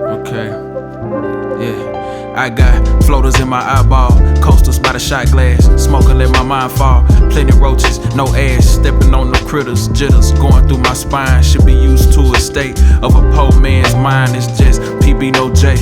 Okay, yeah. I got floaters in my eyeball, coasters by the shot glass, smoking let my mind fall. Plenty roaches, no ass, stepping on the critters, jitters going through my spine. Should be used to a state of a poor man's mind. It's just PB no J,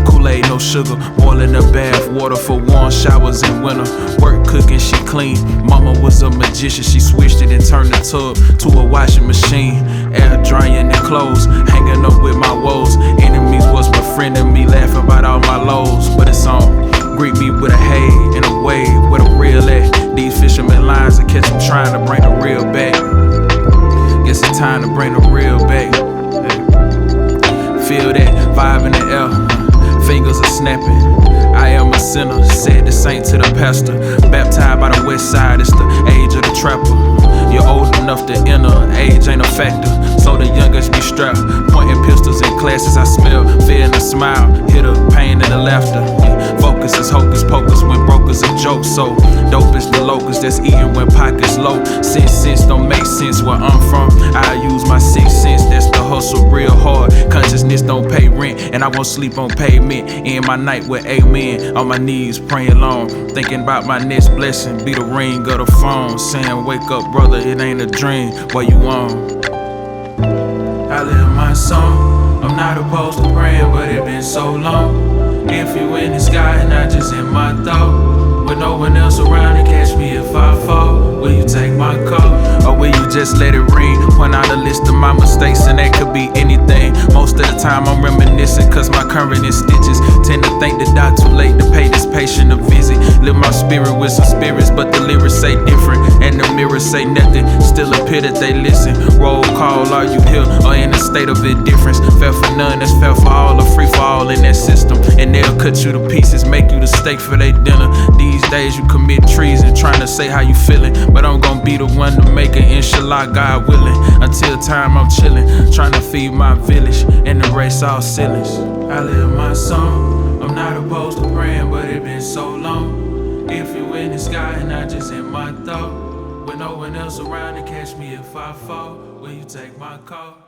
Kool-Aid no sugar, boiling the bath, water for warm showers in winter. Work cooking, she clean. Mama was a magician, she switched it and turned the tub to a washing machine. Air drying and clothes, hanging up with my woes. Enemies was befriending me, laughing about all my lows. But it's on, greet me with a hey and a wave, where the real at. These fisherman lines, I catch them trying to bring the real back. Guess it's time to bring the real back. Feel that vibe in the air, fingers are snapping. I am a sinner, said the saint to the pastor. Baptized by the west side, it's the age of the trapper. You're old enough to enter, age ain't a factor. So the youngest be strapped, pointing pistols in classes. I smell fear and a smile, hear the pain and the laughter. Focus is hocus pocus when brokers a joke. So dope is the locust that's eating when pockets low. Sense don't make sense where I'm from. I use my 6 cents, that's the hustle real hard. Consciousness don't pay rent, and I won't sleep on pavement. End my night with amen, on my knees praying long, thinking about my next blessing. Be the ring of the phone, saying wake up brother, it ain't a dream, what you on? I live my song, I'm not opposed to praying, but it been so long. If you in the sky and not just in my thought, with no one else around to catch me if I fall, will you take my call? Or will you just let it ring? Point out a list of my mistakes and that could be anything. Most of the time I'm reminiscing cause my current is stitches. Tend to think that die too late to pay this patient a visit. Live my spirit with some spirits, but the lyrics say different, and the mirrors say nothing. Still appear that they listen. Roll call, are you here or in a state of indifference? Fair for none, that's fair for all, a free for all in that system. And they'll cut you to pieces, make you the steak for their dinner. These days you commit treason, trying to say how you feeling, but I'm gonna be the one to make it, inshallah, God willing. Until time I'm chilling, trying to feed my village and erase all ceilings. I live my song, I'm not opposed to praying, but it been so long. If you in the sky and not just in my thought, with no one else around to catch me if I fall, will you take my call?